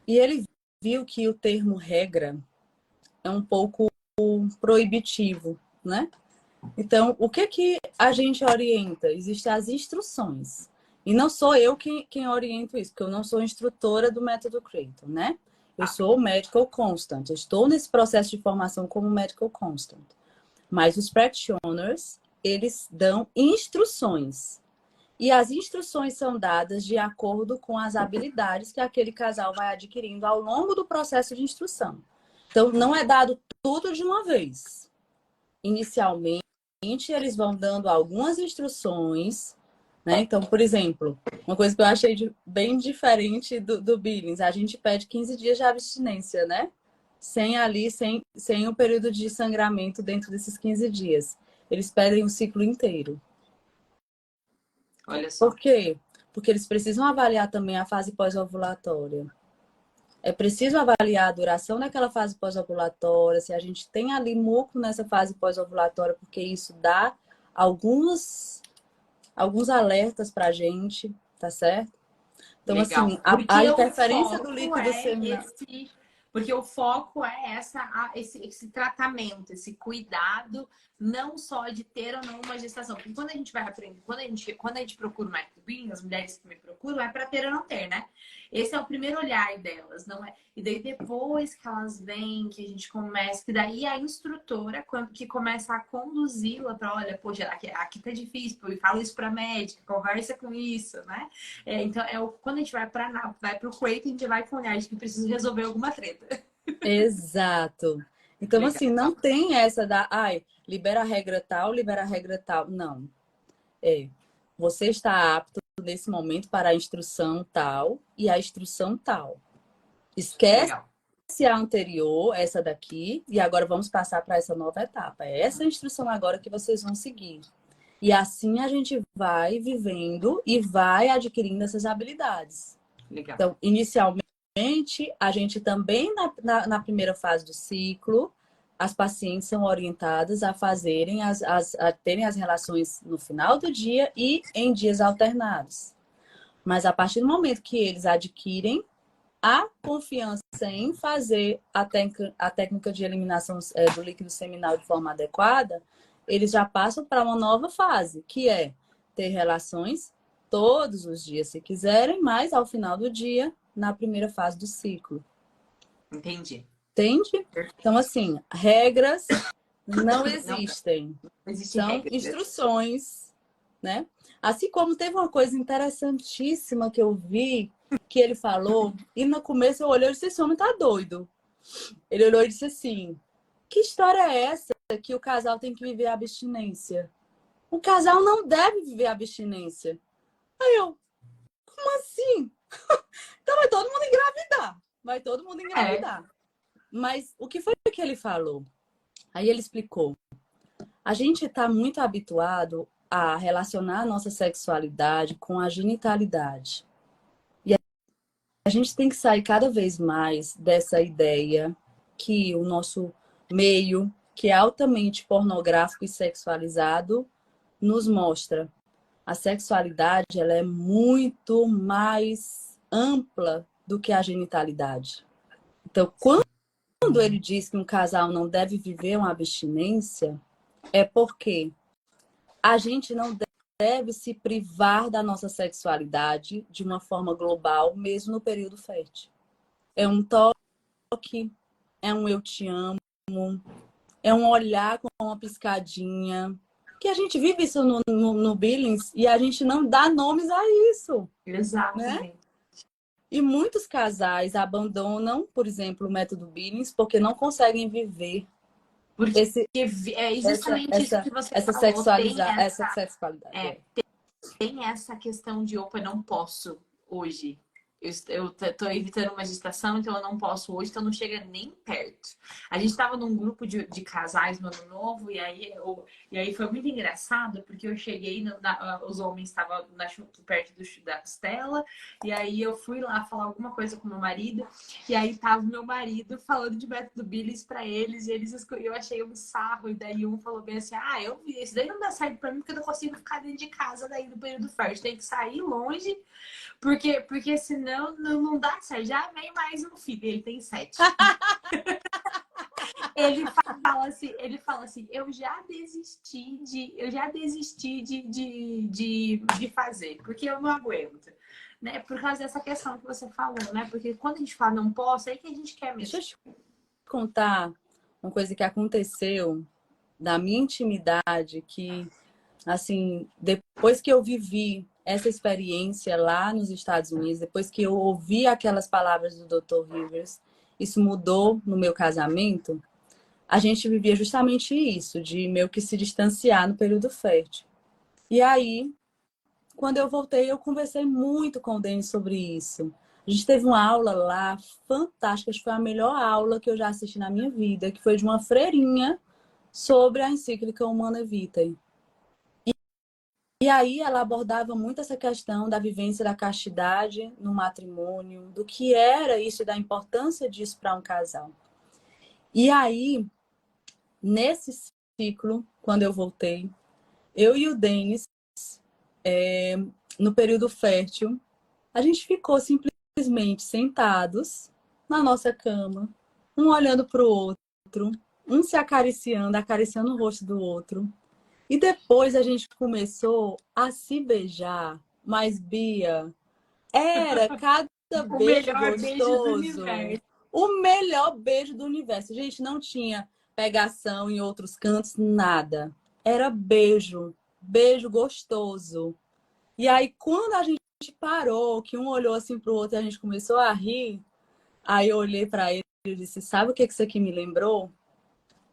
E ele viu que o termo regra é um pouco proibitivo, né? Então, o que a gente orienta? Existem as instruções. E não sou eu quem oriento isso, porque eu não sou instrutora do método Creighton, né? Eu sou medical constant. Eu estou nesse processo de formação como medical constant. Mas os practitioners, eles dão instruções. E as instruções são dadas de acordo com as habilidades que aquele casal vai adquirindo ao longo do processo de instrução. Então, não é dado tudo de uma vez. Inicialmente, eles vão dando algumas instruções, né? Então, por exemplo, uma coisa que eu achei bem diferente do Billings, a gente pede 15 dias de abstinência, né? Sem o período de sangramento dentro desses 15 dias. Eles pedem o ciclo inteiro.
Olha só.
Por quê? porque eles precisam avaliar também a fase pós-ovulatória. É preciso avaliar a duração daquela fase pós-ovulatória, se a gente tem ali muco nessa fase pós-ovulatória, porque isso dá alguns alertas para a gente, tá certo? Então,
Legal.
assim, a
Porque o
interferência do
foco
líquido
é
seminal.
porque o foco é esse tratamento, esse cuidado, não só de ter ou não uma gestação. Porque quando a gente vai aprender, quando a gente procura o método BIM, as mulheres que me procuram, é para ter ou não ter, né? Esse é o primeiro olhar delas, não é? E daí depois que elas vêm, que a gente começa, que daí a instrutora que começa a conduzi-la para, olha, poxa, aqui tá difícil, eu falo isso para médica, conversa com isso, né? Então, quando a gente vai para o Create, a gente vai com o olhar de que precisa resolver alguma treta.
Exato. Então,
Legal.
assim, não tem essa libera a regra tal, libera a regra tal. Não. Você está apto nesse momento para a instrução tal e a instrução tal. Esquece
Legal.
a anterior, essa daqui, e agora vamos passar para essa nova etapa. É essa instrução agora que vocês vão seguir. E assim a gente vai vivendo e vai adquirindo essas habilidades.
Legal.
Então, inicialmente, a gente também, na primeira fase do ciclo, as pacientes são orientadas a fazerem, a terem as relações no final do dia e em dias alternados. Mas a partir do momento que eles adquirem a confiança em fazer a técnica de eliminação do líquido seminal de forma adequada, eles já passam para uma nova fase, que é ter relações todos os dias, se quiserem, mas ao final do dia, na primeira fase do ciclo.
Entendi.
Entende? Então, assim, regras não existem.
Não existe
São
regra.
instruções, né? Assim como teve uma coisa interessantíssima que eu vi, que ele falou, e no começo eu olhei e disse, esse homem tá doido. Ele olhou e disse assim, que história é essa que o casal tem que viver a abstinência? O casal não deve viver a abstinência. Aí eu, como assim? Então vai todo mundo engravidar. Vai todo mundo engravidar. Mas o que foi que ele falou? Aí ele explicou. A gente está muito habituado a relacionar a nossa sexualidade com a genitalidade. E a gente tem que sair cada vez mais dessa ideia que o nosso meio, que é altamente pornográfico e sexualizado, nos mostra. A sexualidade, ela é muito mais ampla do que a genitalidade. Então, quando ele diz que um casal não deve viver uma abstinência, é porque a gente não deve se privar da nossa sexualidade de uma forma global, mesmo no período fértil. É um toque, é um eu te amo, é um olhar com uma piscadinha. Que a gente vive isso no Billings e a gente não dá nomes a isso.
Exatamente.
Né? E muitos casais abandonam, por exemplo, o método Billings porque não conseguem viver
Porque é justamente isso que você
essa
falou.
sexualidade.
Tem essa questão de, opa, não posso hoje. Eu tô evitando uma gestação, então eu não posso hoje, então não chega nem perto. A gente estava num grupo de casais no ano novo, e aí foi muito engraçado, porque eu cheguei, os homens estavam perto da costela, e aí eu fui lá falar alguma coisa com meu marido, e aí tava meu marido falando de método Billings para eles, e eu achei um sarro, e daí um falou bem assim, isso daí não dá certo para mim, porque eu não consigo ficar dentro de casa daí no período fértil, tem que sair longe, porque senão não dá certo. Já vem mais um filho, ele tem 7. Ele fala assim, eu já desisti de fazer, porque eu não aguento. Né? Por causa dessa questão que você falou, né? Porque quando a gente fala não posso, é que a gente quer mesmo.
Deixa eu te contar uma coisa que aconteceu na minha intimidade, que, assim, depois que eu vivi essa experiência lá nos Estados Unidos, depois que eu ouvi aquelas palavras do Dr. Rivers, isso mudou no meu casamento. A gente vivia justamente isso, de meio que se distanciar no período fértil. E aí, quando eu voltei, eu conversei muito com o Denis sobre isso. A gente teve uma aula lá fantástica, acho que foi a melhor aula que eu já assisti na minha vida, que foi de uma freirinha sobre a encíclica Humanae Vitae. E aí ela abordava muito essa questão da vivência da castidade no matrimônio, do que era isso e da importância disso para um casal. E aí, nesse ciclo, quando eu voltei, eu e o Denis, no período fértil, a gente ficou simplesmente sentados na nossa cama, um olhando para o outro, um se acariciando, acariciando o rosto do outro. E depois a gente começou a se beijar. Mas, Bia, era cada
O
beijo
melhor beijo do
gostoso.
universo.
O melhor beijo do universo. Gente, não tinha pegação em outros cantos, nada. Era beijo. Beijo gostoso. E aí, quando a gente parou, que um olhou assim pro outro e a gente começou a rir, aí eu olhei para ele e disse: Sabe o que isso aqui me lembrou?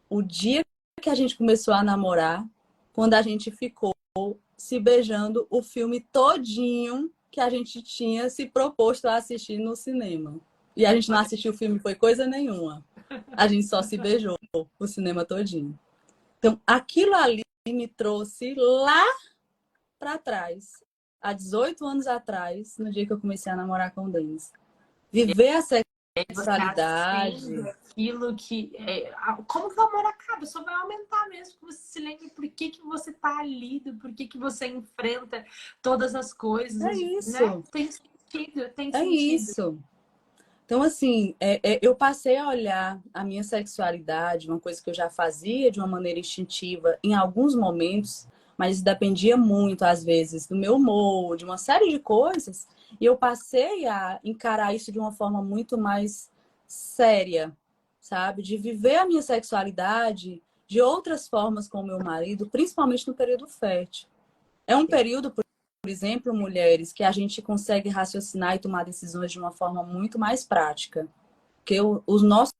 O dia que a gente começou a namorar, quando a gente ficou se beijando o filme todinho que a gente tinha se proposto a assistir no cinema. E a gente não assistiu o filme, foi coisa nenhuma. A gente só se beijou o cinema todinho. Então, aquilo ali me trouxe lá para trás, há 18 anos atrás, no dia que eu comecei a namorar com o Denis. Viver a
Você acende
sexualidade.
aquilo que... como que o amor acaba? Só vai aumentar mesmo, que você se lembre por que que você tá ali, do por que que você enfrenta todas as coisas,
É
né?
isso.
Tem sentido, tem
É
sentido.
isso. Então, assim, eu passei a olhar a minha sexualidade, uma coisa que eu já fazia de uma maneira instintiva em alguns momentos, mas dependia muito, às vezes, do meu humor, de uma série de coisas, e eu passei a encarar isso de uma forma muito mais séria, sabe? De viver a minha sexualidade de outras formas com o meu marido, principalmente no período fértil. É um período, por exemplo, mulheres, que a gente consegue raciocinar e tomar decisões de uma forma muito mais prática. Porque os nossos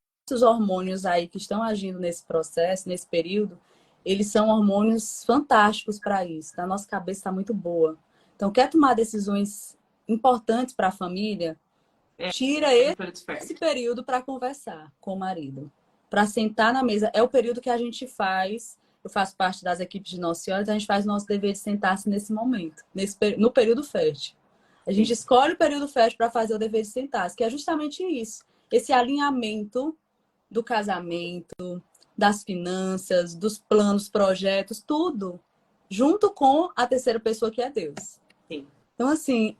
hormônios aí que estão agindo nesse processo, nesse período, eles são hormônios fantásticos para isso. A nossa cabeça está muito boa. Então, quer tomar decisões importantes para a família? Tira esse período para conversar com o marido, para sentar na mesa. É o período que a gente faz. Eu faço parte das equipes de Nossa Senhora, então a gente faz o nosso dever de sentar-se nesse momento, no período fértil. A gente escolhe o período fértil para fazer o dever de sentar-se, que é justamente isso. Esse alinhamento do casamento, das finanças, dos planos, projetos, tudo, junto com a terceira pessoa que é Deus.
Sim.
Então, assim,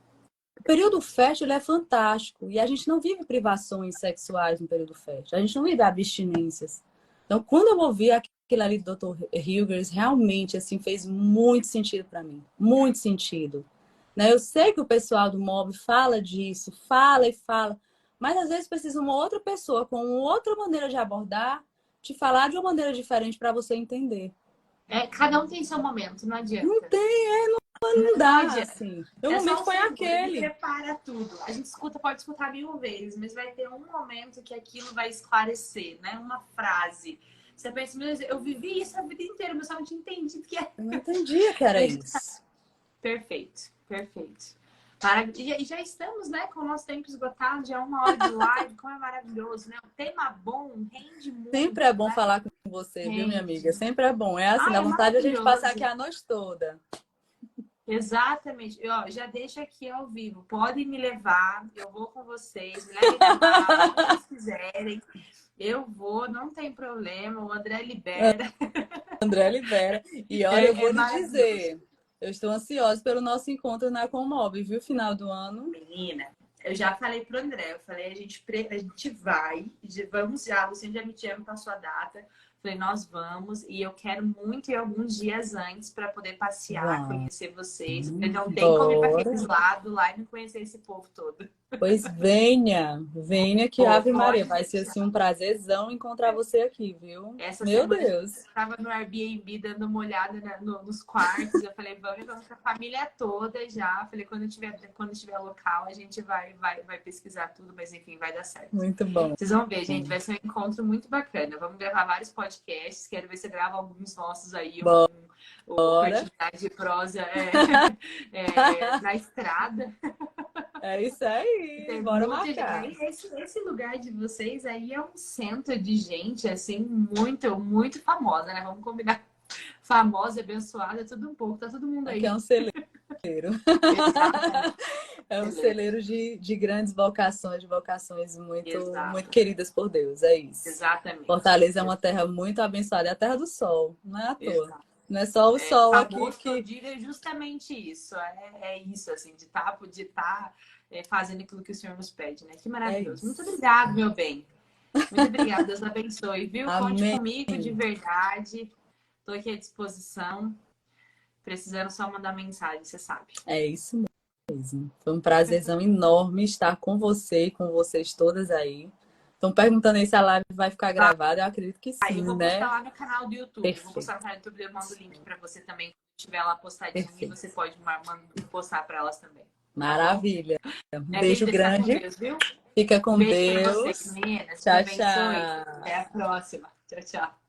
o período fértil ele é fantástico e a gente não vive privações sexuais no período fértil, a gente não vive abstinências. Então, quando eu ouvi aquilo ali do Dr. Hilgers, realmente assim fez muito sentido para mim, muito sentido. Né? Eu sei que o pessoal do MOB fala disso, fala e fala, mas às vezes precisa uma outra pessoa com outra maneira de abordar, te falar de uma maneira diferente para você entender.
Cada um tem seu momento, não
Não
adianta.
tem, não
Não
dá,
adianta.
assim. Meu
É
momento
só um
foi
segundo, ele
aquele.
prepara tudo. A gente escuta, pode escutar 1000 vezes, mas vai ter um momento que aquilo vai esclarecer, né? Uma frase. Você pensa, meu Deus, eu vivi isso a vida inteira, mas só não tinha entendido que é.
Eu não entendia que era isso.
Perfeito, perfeito. E já estamos, né, com o nosso tempo esgotado, já é 1 hora de live, como é maravilhoso, né? O tema bom rende
Sempre
muito,
é bom
né?
falar com você, viu, minha amiga?
Rende.
Sempre é bom. É assim,
Ah,
dá
é
vontade de a gente passar aqui
maravilhoso.
a noite toda.
Exatamente. Ó, já deixo aqui ao vivo. Podem me levar, eu vou com vocês. Me levem na mala, onde vocês quiserem. Eu vou, não tem problema. O André libera.
André libera. E olha, eu vou
É
lhe
maravilhoso.
dizer, eu estou ansiosa pelo nosso encontro na Comob, viu? Final do ano.
Menina, eu já falei pro André, eu falei, a gente vai, vamos já, você já me chama para sua data. Falei, nós vamos, e eu quero muito ir alguns dias antes para poder passear,
Vamos,
conhecer vocês. Não tem como ir para aqueles
bora.
lados lá e não conhecer esse povo todo.
Pois venha, venha que
Pô,
Ave Maria.
pode
Vai ser
deixar.
assim um prazerzão encontrar você aqui, viu?
Essa
Meu
semana eu
Deus.
estava no Airbnb dando uma olhada nos quartos. Eu falei, vamos com a família toda já. Falei, quando tiver local, a gente vai pesquisar tudo, mas enfim, vai dar certo.
Muito bom.
Vocês vão ver, gente, vai ser um encontro muito bacana. Vamos gravar vários podcasts. Quero ver se grava alguns nossos aí, o
Bora.
Fertilidade de Prosa na estrada.
É isso aí.
Tem
Bora
muita gente.
marcar.
Esse lugar de vocês aí é um centro de gente, assim, muito, muito famosa, né? Vamos combinar. Famosa, abençoada, tudo um pouco, tá todo mundo aí.
Aqui é um celeiro.
Exatamente.
É um celeiro de grandes vocações, de vocações muito, muito
Exato.
queridas por Deus. É isso.
Exatamente.
Fortaleza é uma terra muito abençoada, é a terra do sol, não é à toa.
Exato.
Não é só o sol aqui
Famoso que eu
que.
digo é justamente isso. É isso, assim, de estar fazendo aquilo que o Senhor nos pede, né? Que
É
maravilhoso. Muito
isso.
obrigado, meu bem. Muito obrigada. Deus abençoe, viu? Conte
Amém.
comigo de verdade. Estou aqui à disposição. Precisando só mandar mensagem, você sabe.
É isso mesmo. Foi um prazerzão enorme estar com você e com vocês todas aí. Estão perguntando aí se a live vai ficar gravada. Eu acredito que
Aí eu
sim,
vou postar
né?
lá no canal do YouTube. Eu vou postar no
Perfeito.
canal do YouTube, eu mando o link para você também. Quando tiver lá postadinho, e
Perfeito.
você pode postar para elas também. Tá bom?
Maravilha. Um
Minha
beijo
querida, fica com
grande.
Deus, viu?
Fica
Um
com
beijo para vocês,
Deus.
meninas. Deus
Tchau,
abençoe.
tchau.
Até a próxima. Tchau, tchau.